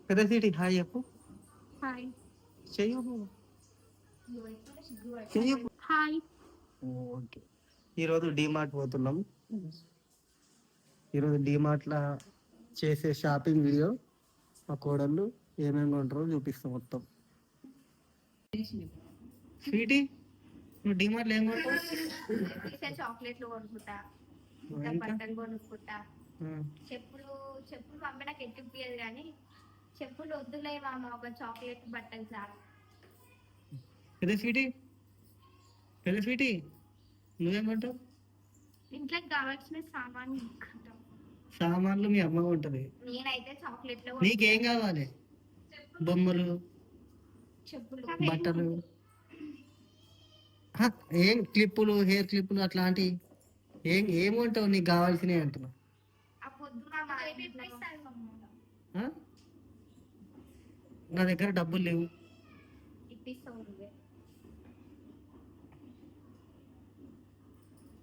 పెద్దసిటీ hi చెప్పు. Hi చెయ్యు hi. Okay. ఈరోజు డిమార్ట్ పోతున్నాం. ఈరోజు డిమార్ట్లో చేసే షాపింగ్ వీడియో మా కోడళ్ళు ఏమేమి కొంటారో చూపిస్తాం మొత్తం. స్వీటీ నువ్వు డిమార్ట్లో ఏం కొంటావు? చాక్లెట్లు కొనుక్కుంటా, బట్టలు కొనుక్కుంటా, చెప్పులు మమ్మీ నాకు ఎట్టిపోయేది కానీ చెప్పులు వద్దులే మామ, ఒక చాక్లెట్ బట్టలు చాలు. పెద్ద స్వీటీ నువ్వేమంటావు? ఇంట్లోకి కావాల్సిన సామాన్లు మీ అమ్మ ఉంటది. నేనైతే చాక్లెట్లు. నీకేం కావాలి? బొమ్మలు, చెప్పులు, బట్టలు, ఏం క్లిప్పులు, హెయిర్ క్లిప్పులు అట్లాంటివి ఏముంటావు నీకు కావాల్సినవి అంటున్నా. నా దగ్గర డబ్బులు లేవు.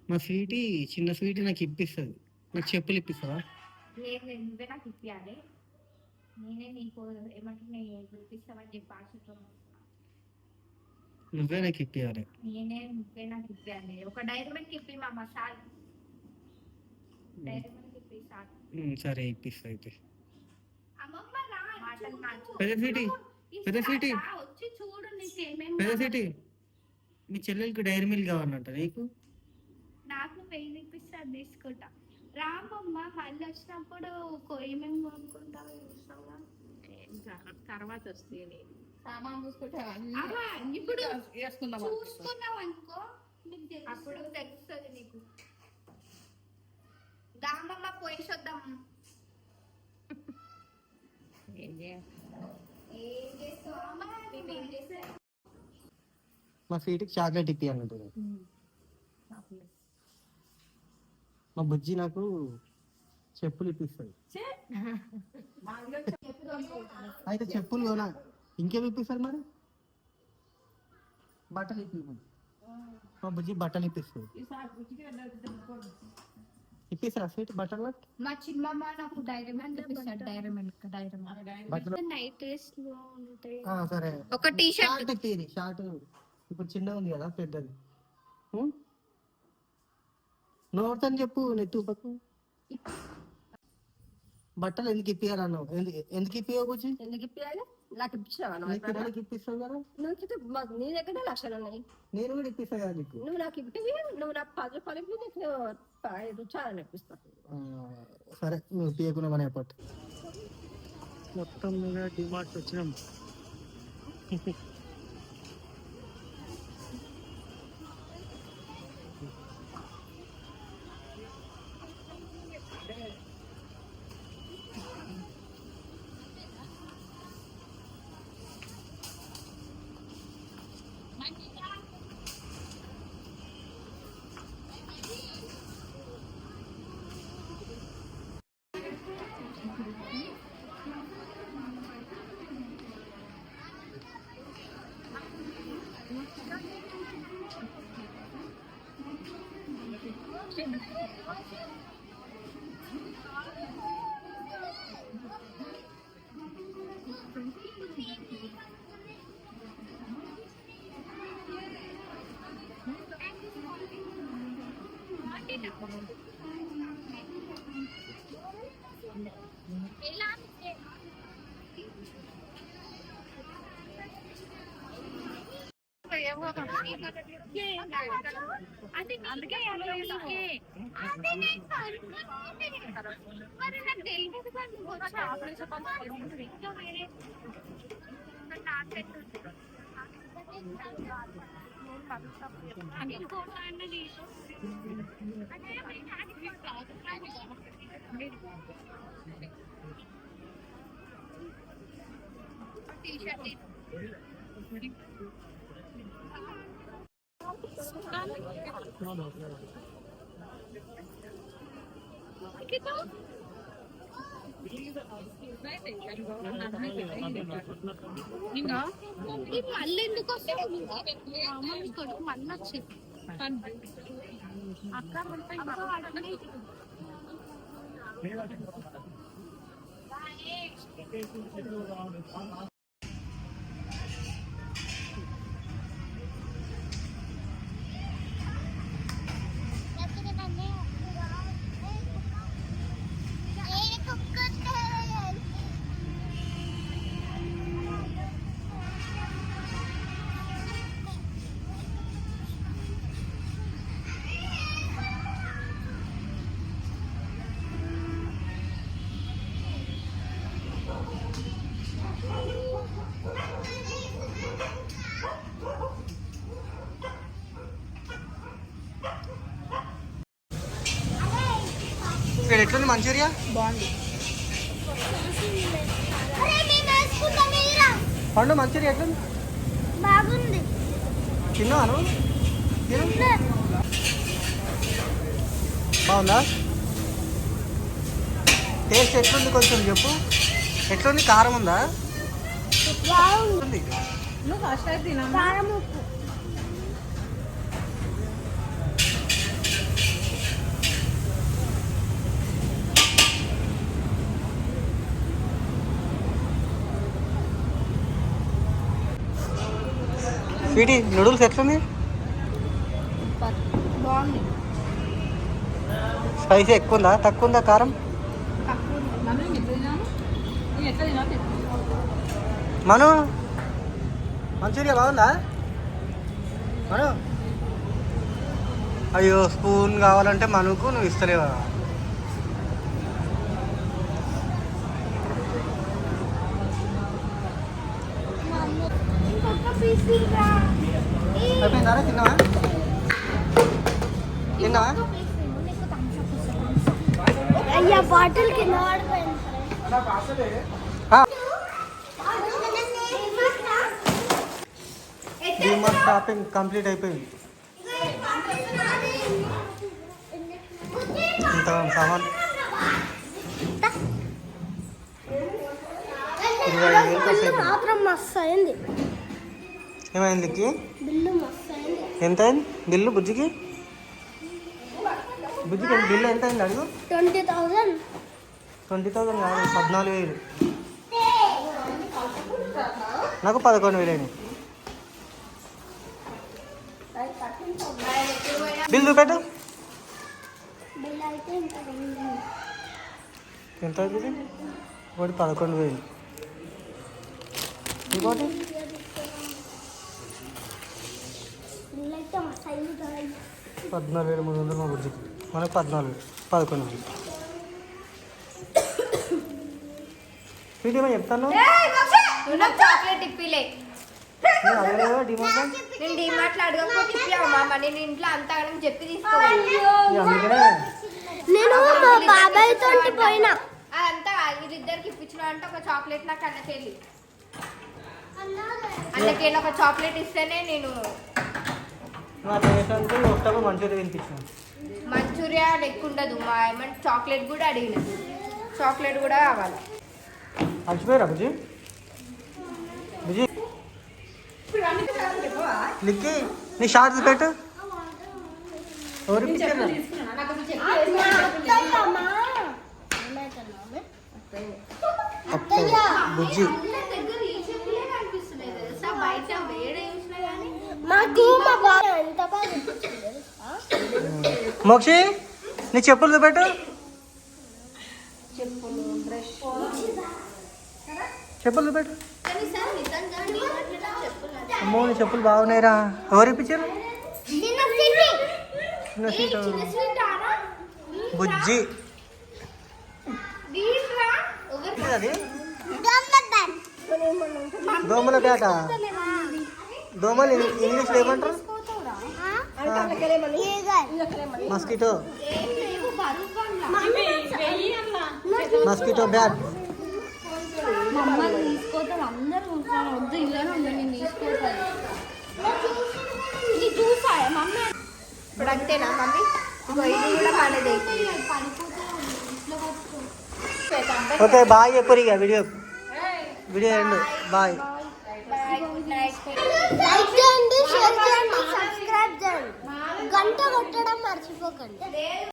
మా స్వీటీ చిన్న స్వీటీ నాకు ఇప్పిస్తుంది. నాకు చెప్పులు ఇప్పిస్తావా? నువ్వే నాకు ఇప్పియాలి. నేనే నీకు ఏమంటే ఇప్పిస్తావని చెప్పి ఆశతో నువ్వే నాకు ఇప్పియాలి. నువ్వే నాకు ఇప్పియాలి. ఒక డైరీమెంట్ ఇప్పి మా మసాలా డైరీమెంట్ ఇప్పి చాలు. సరే ఇప్పిస్తా అయితే. వచ్చి చూడు నీకేమేమి. మీ చెల్లెలకి డైరీ మిల్క్ కావాలంట నీకు? నాకు వెయ్యి ఇప్పిస్తా, తీసుకుంటా. రామమ్మ మళ్ళీ వచ్చినప్పుడు ఏమేమి కొనుక్కుంటావు తర్వాత వస్తుంది. సామాన్ చూసుకుంటా ఇప్పుడు చూసుకున్నావు అనుకో, అప్పుడు తెలుస్తుంది నీకు. రామమ్మ పోయేసొద్దాం. మా స్వీట్కి చాక్లెట్ ఇప్పియాలంట. మా బుజ్జి నాకు చెప్పులు ఇప్పిస్తుంది. అయితే చెప్పులు కొనా, ఇంకేమి ఇప్పిస్తారు మరి? బట్టలు ఇప్పిస్తాను. మా బుజ్జి బట్టలు ఇప్పిస్తుంది. ఇప్పిస్తారా స్వీట్ బట్టలు? మా చిన్నమ్మ నాకు డైరీమెంట్ ఇప్పిస్తాడు. డైరీమెంట్ నైట్ డ్రెస్ లో ఉంటాయి. సరే ఒక టీ షర్ట్ ఇప్పిది. షార్ట్ ఇప్పుడు చిన్నగా ఉంది కదా, పెద్దది. నోడతాను చెప్పు. నెత్తి పక్క బట్టలు ఎందుకు ఇప్పియాలన్నావు? ఎందుకు ఇప్పియావు? కూర్చి ఎందుకు ఇప్పియాలి? నాకు ఇప్పించావా? ఇప్పిస్తావు కదా. నీ దగ్గర లక్షలు ఉన్నాయి. నేను కూడా ఇప్పిస్తా కదా నీకు. నువ్వు నాకు ఇప్పివి, నువ్వు నాకు 10 రూపాయలకి నీకు 5 చాలా ఇప్పిస్తాను. సరే నువ్వు తీయకుండా మన ఎప్పటి మొత్తం మీద డిమార్ట్ వచ్చినాం. అందుకే టీ-షర్ట్ మళ్ళీ ఎందుకు వస్తావు? కొడుకు మళ్ళీ వచ్చింది అక్క. ఇక్కడ ఎట్లుంది మంచూరియా? బాగుంది. పండు మంచూరియా ఎట్లుంది? బాగుంది. తిన్నాను. బాగుందా? టేస్ట్ ఎట్లుంది కొంచెం చెప్పు. ఎట్లుంది? కారం ఉందా? బాగుంది. నువ్వు ఫస్ట్ టైం తినా? కారం ఉప్పు. స్వీటీ నూడిల్స్ ఎట్లుంది? బాగుంది. స్పైసీ ఎక్కువ ఉందా తక్కువ ఉందా కారం? తక్కువ ఉంది. మమ్మీ నేను ఎట్లా తిన్నాను? నేను ఎట్లా తిన్నా? మను మంచూరియా బాగుందా మను? అయ్యో స్పూన్ కావాలంటే మనుకు నువ్వు ఇస్తలేవా? ఇంకొక పీస్ ఇవ్వరా? అయిపోయిందా? తిన్నావా? తిన్నావా? అయ్యా బాటిల్ కింద పడిపోయింది. డిమార్ట్ షాపింగ్ కంప్లీట్ అయిపోయింది. ఇంత సామాన్ 25,000 ఖర్చు అయిపోయింది. మాత్రం మస్తు అయింది. ఏమైంది? బిల్లు మస్తు అయింది. ఎంత అయింది బిల్లు బుజ్జికి? బుజ్జికి బిల్లు ఎంత అయింది అడుగు? 20,000. 20,000 కాదు, 14,000. నాకు 11,000 అయినాయి. బిల్ చూపెట్టు. బిల్ అయితే ఇంత అయింది. ఎంత అవుతుంది? ఒకటి 11,000, ఇంకోటి బిల్ అయితే మస్తు అయింది కదా. 14,300 మా బుజ్జికి. మనకు 11,000. వీటి చెప్తాను చాక్లెట్ ఇప్పిలే. డిమాండ్ నేను డిమార్ట్లో అడగకపోతే ఇప్పావు మామ. నేను ఇంట్లో అంతా చెప్పి తీసుకోవాలి. అందుకనే నేను మా బాబాయ్ తోటి పోయినా. అదంతా వీళ్ళిద్దరికి ఇప్పించిన అంటే ఒక చాక్లెట్ నాకు అన్నకెళ్ళి అన్నకెళ్ళి ఒక చాక్లెట్ ఇస్తేనే నేను నా దేశానికి వస్తాము మంచూరియా తినిపించాను. మంచూరియా లెక్క ఉండదు. మా ఏమంటే చాక్లెట్ కూడా అడిగిన. చాక్లెట్ కూడా కావాలి. అలసిపోయారా బుజ్జి? బుజ్జి లిక్కి నీ షార్ట్స్ పెట్టు. ఎవరు ఇప్పించారు? అత్తయ్య బుజ్జి బయట వేడే చూసినా కానీ మాకు మా బాబాయ్ ఎంత బాగా మోక్షి నీ చెప్పులు చూపెట్టు. చెప్పులు చూపెట్టు. అమ్మో నీ చెప్పులు బాగున్నాయిరా. ఎవరు ఇప్పించారు? చిన్న సీటు బుజ్జి. అది దోమల బ్యాట. దోమలు ఇంగ్లీష్లో ఏమంటారు? మస్కిటో. Mosquito bat. మమ్మల్ని తీసుకోతాం అందరూ వద్దు ఇల్లు నేను తీసుకోతాను. ఇది చూసా మమ్మీ ఇప్పుడు అంతేనా మమ్మీ? ఇది కూడా మనదే. ఓకే బాయ్ చెప్పు ఇక video end. Bye. Good night. Like చేయండి, షేర్ చేయండి, సబ్స్క్రైబ్ చేయండి, గంట కొట్టడం మర్చిపోకండి.